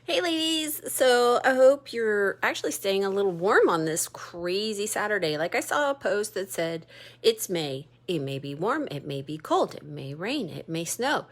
Hey ladies, so I hope you're actually staying a little warm on this crazy Saturday. Like I saw a post that said it's May. It may be warm, it may be cold, it may rain, it may snow.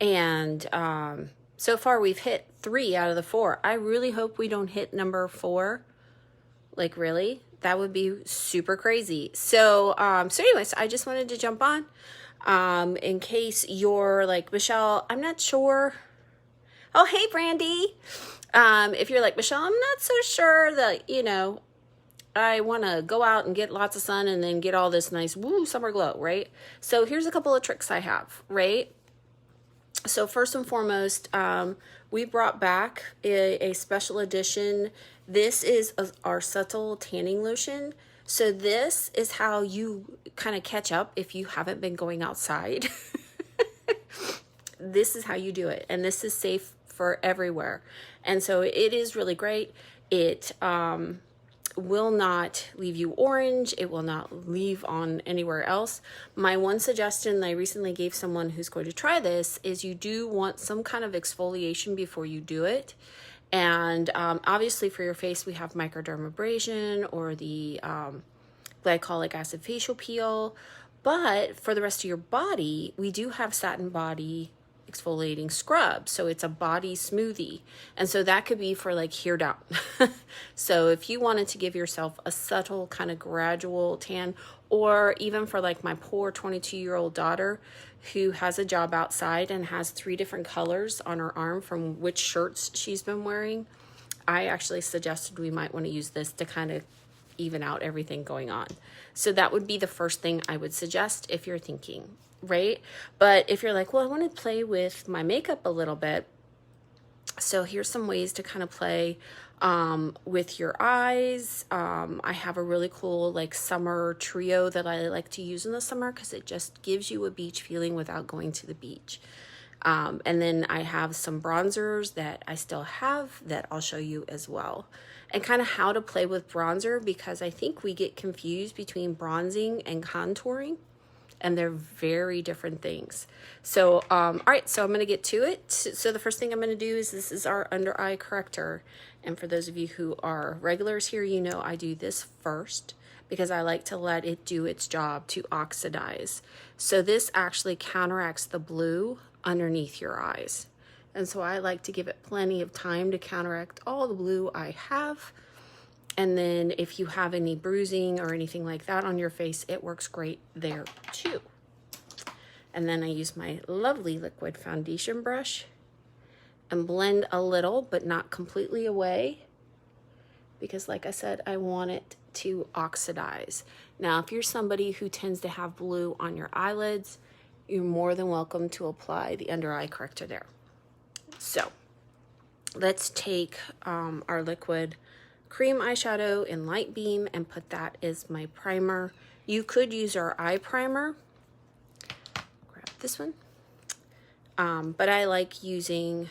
And so far we've hit 3 out of the 4. I really hope we don't hit number 4. Like really? That would be super crazy. So anyways, I just wanted to jump on in case you're like, Michelle, I'm not sure. Oh, hey, Brandy. If you're like, Michelle, I'm not so sure that, I want to go out and get lots of sun and then get all this nice, woo, summer glow, right? So here's a couple of tricks I have, right? So first and foremost, we brought back a special edition. This is our subtle tanning lotion. So this is how you kind of catch up if you haven't been going outside. This is how you do it, and this is safe for everywhere. And so it is really great. It will not leave you orange. It will not leave on anywhere else. My one suggestion I recently gave someone who's going to try this is you do want some kind of exfoliation before you do it. And obviously for your face, we have microdermabrasion or the glycolic acid facial peel. But for the rest of your body, we do have satin body exfoliating scrub. So it's a body smoothie. And so that could be for like here down. So if you wanted to give yourself a subtle kind of gradual tan, or even for like my poor 22-year-old daughter who has a job outside and has 3 different colors on her arm from which shirts she's been wearing, I actually suggested we might want to use this to kind of even out everything going on. So that would be the first thing I would suggest if you're thinking, right? But if you're like, well, I want to play with my makeup a little bit. So here's some ways to kind of play with your eyes. I have a really cool like summer trio that I like to use in the summer because it just gives you a beach feeling without going to the beach. And then I have some bronzers that I still have that I'll show you as well. And kind of how to play with bronzer, because I think we get confused between bronzing and contouring, and they're very different things. So, all right, so I'm going to get to it. So the first thing I'm going to do is this is our under eye corrector. And for those of you who are regulars here, you know I do this first because I like to let it do its job to oxidize. So this actually counteracts the blue underneath your eyes. And so I like to give it plenty of time to counteract all the blue I have. And then if you have any bruising or anything like that on your face, it works great there too. And then I use my lovely liquid foundation brush and blend a little, but not completely away. Because like I said, I want it to oxidize. Now, if you're somebody who tends to have blue on your eyelids, you're more than welcome to apply the under eye corrector there. So let's take our liquid cream eyeshadow in Light Beam and put that as my primer. You could use our eye primer. Grab this one. But I like using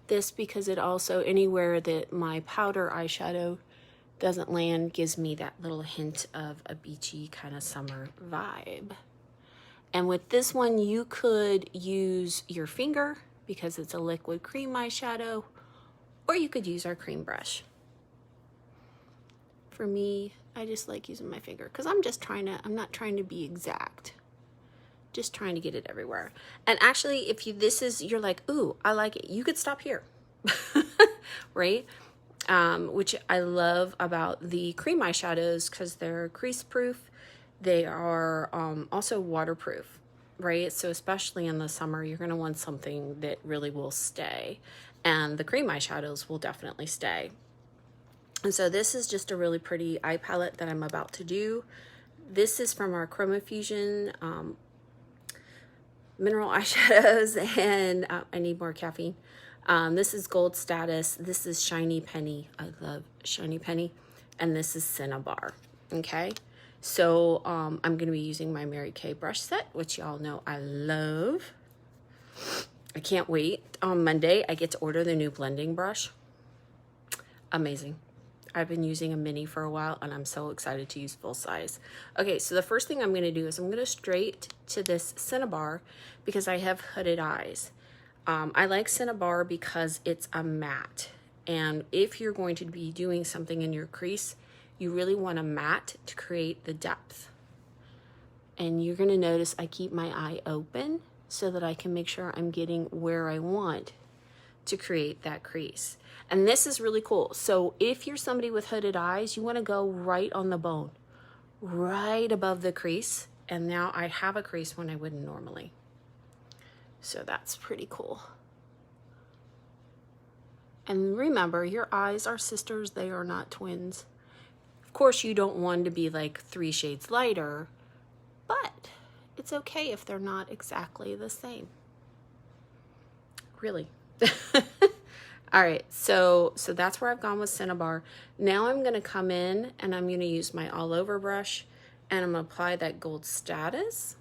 this because it also, anywhere that my powder eyeshadow doesn't land, gives me that little hint of a beachy kind of summer vibe. And with this one, you could use your finger because it's a liquid cream eyeshadow, or you could use our cream brush. For me, I just like using my finger because I'm not trying to be exact. Just trying to get it everywhere. And actually, if you're like, ooh, I like it, you could stop here, right? Which I love about the cream eyeshadows because they're crease proof. They are also waterproof, right? So especially in the summer, you're gonna want something that really will stay. And the cream eyeshadows will definitely stay. And so this is just a really pretty eye palette that I'm about to do. This is from our Chroma Fusion mineral eyeshadows, and I need more caffeine. This is Gold Status. This is Shiny Penny. I love Shiny Penny. And this is Cinnabar. Okay. So I'm going to be using my Mary Kay brush set, which y'all know I love. I can't wait. On Monday, I get to order the new blending brush. Amazing. I've been using a mini for a while, and I'm so excited to use full size. Okay, so the first thing I'm going to do is I'm going to straight to this Cinnabar because I have hooded eyes. I like Cinnabar because it's a matte. And if you're going to be doing something in your crease, you really want a matte to create the depth. And you're gonna notice I keep my eye open so that I can make sure I'm getting where I want to create that crease. And this is really cool. So if you're somebody with hooded eyes, you wanna go right on the bone, right above the crease. And now I have a crease when I wouldn't normally. So that's pretty cool. And remember, your eyes are sisters, they are not twins. Of course, you don't want to be like 3 shades lighter, but it's okay if they're not exactly the same. Really. All right, so that's where I've gone with Cinnabar. Now I'm gonna come in and I'm gonna use my all over brush and I'm gonna apply that gold status.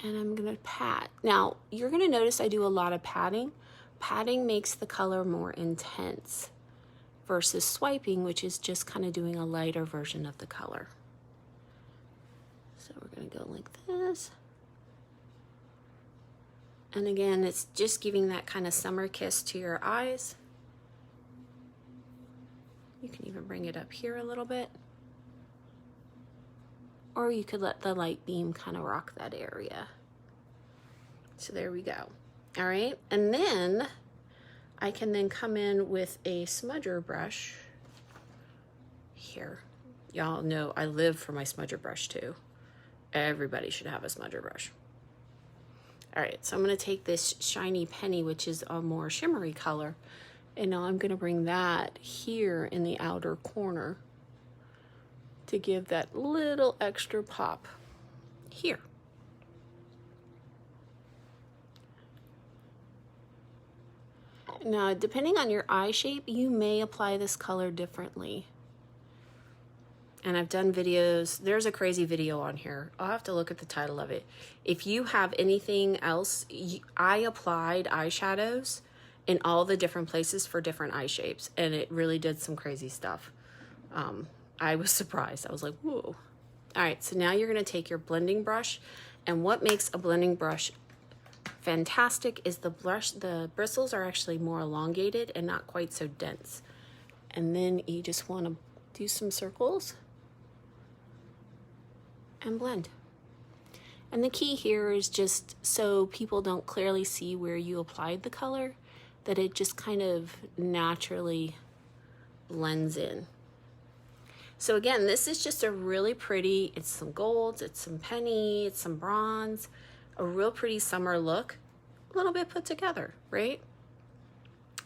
And I'm gonna pat. Now, you're gonna notice I do a lot of patting. Patting makes the color more intense versus swiping, which is just kind of doing a lighter version of the color. So we're gonna go like this. And again, it's just giving that kind of summer kiss to your eyes. You can even bring it up here a little bit. Or you could let the light beam kind of rock that area. So there we go. All right, and then I can then come in with a smudger brush here. Y'all know I live for my smudger brush too. Everybody should have a smudger brush. All right, so I'm gonna take this shiny penny, which is a more shimmery color, and now I'm gonna bring that here in the outer corner to give that little extra pop here. Now, depending on your eye shape, you may apply this color differently. And I've done videos, there's a crazy video on here. I'll have to look at the title of it. If you have anything else, I applied eyeshadows in all the different places for different eye shapes, and it really did some crazy stuff. I was surprised. I was like, whoa. All right, so now you're gonna take your blending brush, and what makes a blending brush fantastic is the bristles are actually more elongated and not quite so dense. And then you just wanna do some circles and blend. And the key here is just so people don't clearly see where you applied the color, that it just kind of naturally blends in. So again, this is just a really pretty, it's some golds, it's some penny, it's some bronze, a real pretty summer look, a little bit put together, right?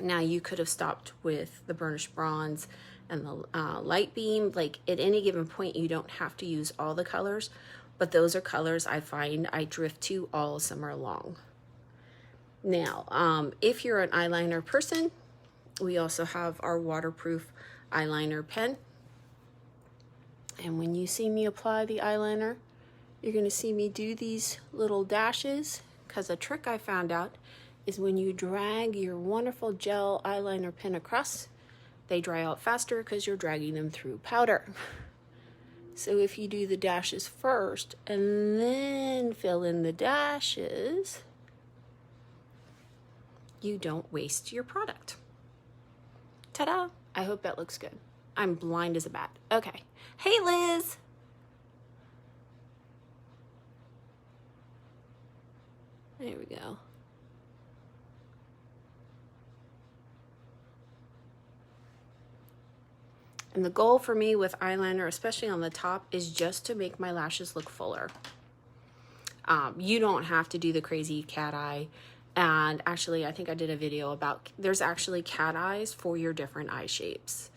Now you could have stopped with the burnished bronze and the light beam. Like at any given point, you don't have to use all the colors, but those are colors I find I drift to all summer long. Now, if you're an eyeliner person, we also have our waterproof eyeliner pen. And when you see me apply the eyeliner, you're gonna see me do these little dashes, because a trick I found out is when you drag your wonderful gel eyeliner pen across, they dry out faster because you're dragging them through powder. So if you do the dashes first and then fill in the dashes, you don't waste your product. Ta-da! I hope that looks good. I'm blind as a bat. Okay. Hey, Liz! There we go. And the goal for me with eyeliner, especially on the top, is just to make my lashes look fuller. You don't have to do the crazy cat eye. And actually, I think I did a video about, there's actually cat eyes for your different eye shapes,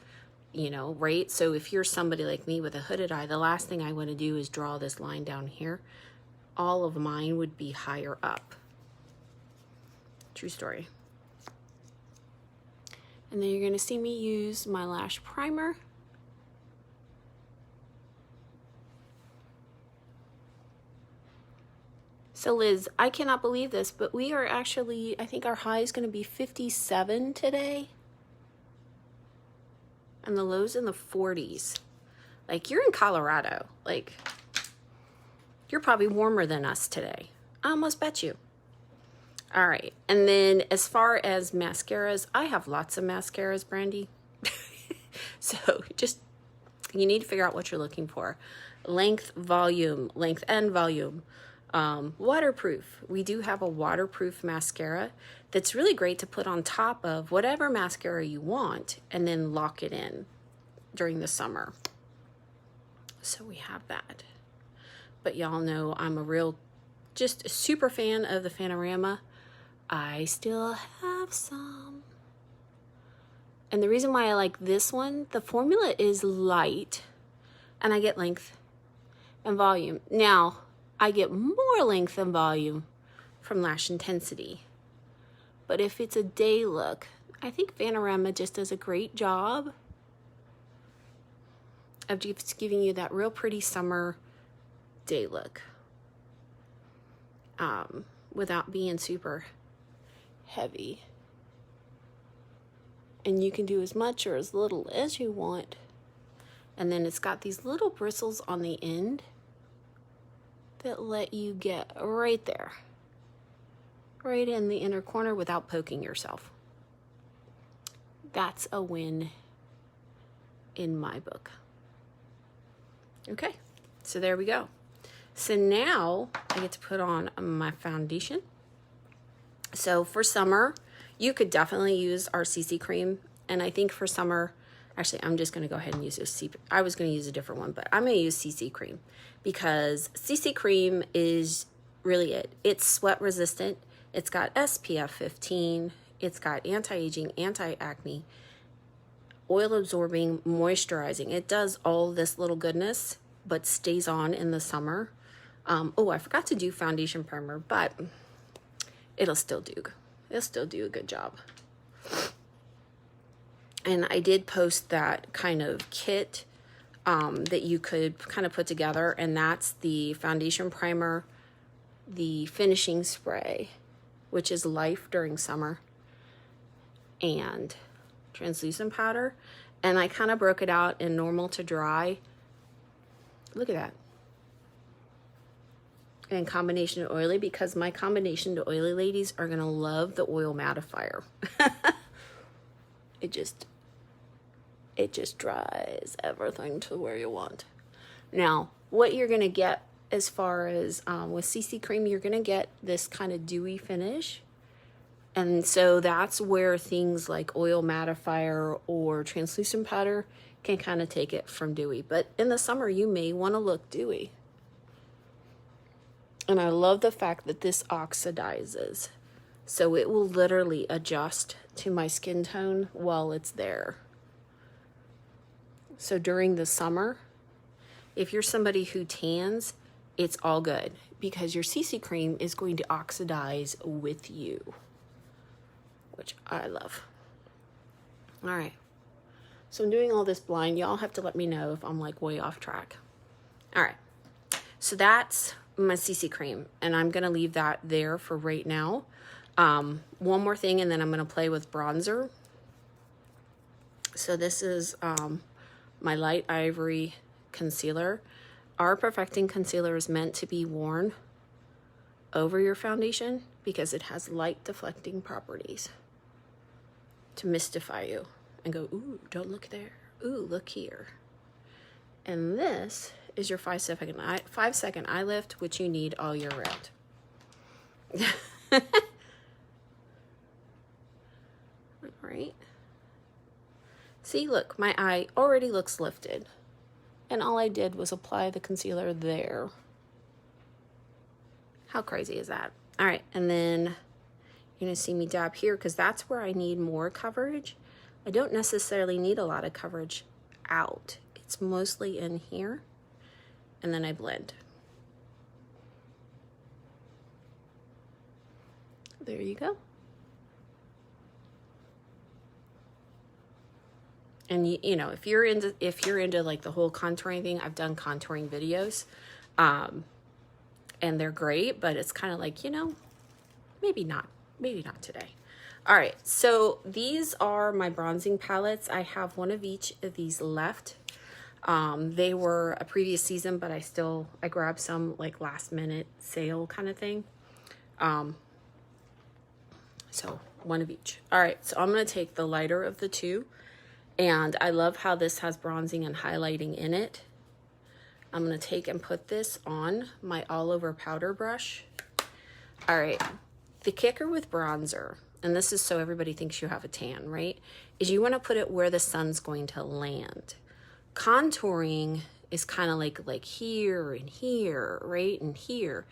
you know, right? So if you're somebody like me with a hooded eye, the last thing I want to do is draw this line down here. All of mine would be higher up. True story. And then you're going to see me use my lash primer. So Liz, I cannot believe this, but we are actually, I think our high is going to be 57 today. And the low's in the 40s. Like, you're in Colorado. Like, you're probably warmer than us today. I almost bet you. All right. And then as far as mascaras, I have lots of mascaras, Brandy. So just, you need to figure out what you're looking for. Length and volume. Waterproof. We do have a waterproof mascara that's really great to put on top of whatever mascara you want and then lock it in during the summer. So we have that. But y'all know I'm just a super fan of the Fanorama. I still have some. And the reason why I like this one, the formula is light and I get length and volume. Now, I get more length and volume from Lash Intensity. But if it's a day look, I think Fanorama just does a great job of just giving you that real pretty summer day look without being super heavy. And you can do as much or as little as you want. And then it's got these little bristles on the end that let you get right there, right in the inner corner without poking yourself. That's a win in my book. Okay, so there we go. So now I get to put on my foundation. So for summer, you could definitely use our CC cream. And I think for summer, actually, I'm just going to go ahead and use this. I was going to use a different one, but I'm going to use CC cream because CC cream is really it. It's sweat resistant. It's got SPF 15. It's got anti-aging, anti-acne, oil absorbing, moisturizing. It does all this little goodness, but stays on in the summer. Oh, I forgot to do foundation primer, but it'll still do a good job. And I did post that kind of kit that you could kind of put together, and that's the foundation primer, the finishing spray, which is Life during summer, and translucent powder. And I kind of broke it out in normal to dry. Look at that. And combination to oily, because my combination to oily ladies are gonna love the oil mattifier. It just dries everything to where you want. Now, what you're gonna get as far as with CC cream, you're gonna get this kind of dewy finish. And so that's where things like oil mattifier or translucent powder can kind of take it from dewy. But in the summer, you may wanna look dewy. And I love the fact that this oxidizes. So it will literally adjust to my skin tone while it's there. So during the summer, if you're somebody who tans, it's all good because your CC cream is going to oxidize with you, which I love. All right. So I'm doing all this blind. Y'all have to let me know if I'm like way off track. All right. So that's my CC cream, and I'm going to leave that there for right now. One more thing, and then I'm going to play with bronzer. So this is my light ivory concealer. Our perfecting concealer is meant to be worn over your foundation because it has light deflecting properties to mystify you and go, ooh, don't look there. Ooh, look here. And this is your 5 second eye lift, which you need all year round. All right. See, look, my eye already looks lifted. And all I did was apply the concealer there. How crazy is that? All right, and then you're gonna see me dab here because that's where I need more coverage. I don't necessarily need a lot of coverage out. It's mostly in here. And then I blend. There you go. And you know, if you're into like the whole contouring thing, I've done contouring videos, and they're great, but it's kind of like, you know, maybe not today. All right, so these are my bronzing palettes. I have one of each of these left. They were a previous season, but I grabbed some like last minute sale kind of thing. So one of each. All right, so I'm going to take the lighter of the two, and I love how this has bronzing and highlighting in it. I'm going to take and put this on my all over powder brush. All right, the kicker with bronzer, and this is so everybody thinks you have a tan, right? Is you want to put it where the sun's going to land. Contouring is kind of like here and here, right? And here.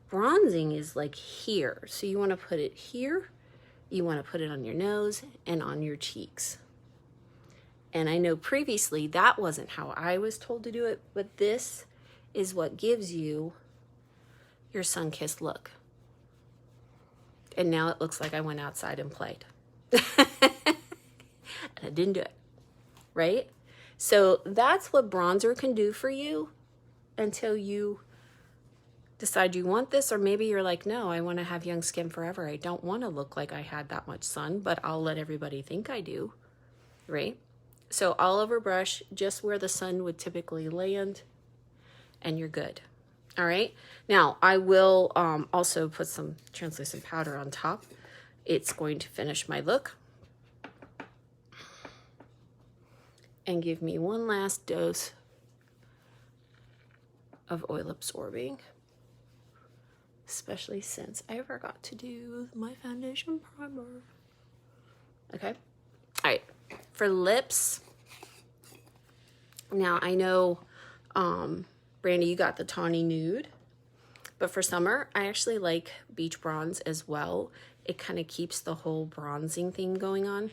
Bronzing is like here. So you want to put it here. You want to put it on your nose and on your cheeks. And I know previously that wasn't how I was told to do it, but this is what gives you your sun-kissed look. And now it looks like I went outside and played. And I didn't do it, right? So that's what bronzer can do for you until you decide you want this, or maybe you're like, no, I want to have young skin forever. I don't want to look like I had that much sun, but I'll let everybody think I do, right? So all over brush, just where the sun would typically land, and you're good. All right. Now I will also put some translucent powder on top. It's going to finish my look and give me one last dose of oil absorbing, especially since I forgot to do my foundation primer. Okay. All right. For lips, now I know, Brandy, you got the tawny nude, but for summer, I actually like beach bronze as well. It kind of keeps the whole bronzing thing going on.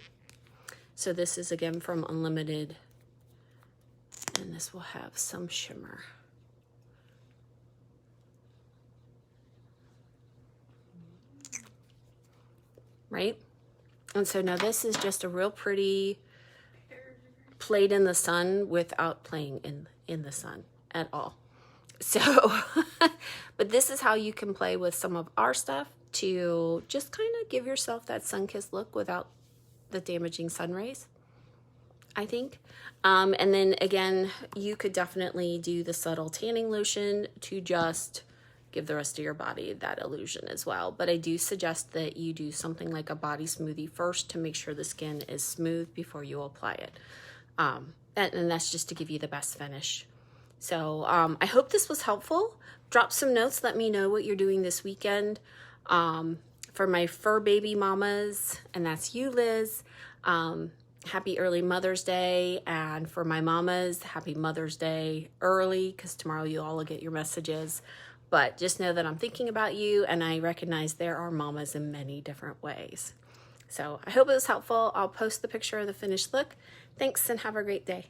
So this is again from Unlimited, and this will have some shimmer. Right? And so now this is just a real pretty played in the sun without playing in the sun at all. So, but this is how you can play with some of our stuff to just kind of give yourself that sun-kissed look without the damaging sun rays, I think. And then again, you could definitely do the subtle tanning lotion to just give the rest of your body that illusion as well. But I do suggest that you do something like a body smoothie first to make sure the skin is smooth before you apply it. And that's just to give you the best finish. So I hope this was helpful. Drop some notes. Let me know what you're doing this weekend. For my fur baby mamas, and that's you, Liz, happy early Mother's Day. And for my mamas, happy Mother's Day early, because tomorrow you all will get your messages. But just know that I'm thinking about you, and I recognize there are mamas in many different ways. So I hope it was helpful. I'll post the picture of the finished look. Thanks, and have a great day.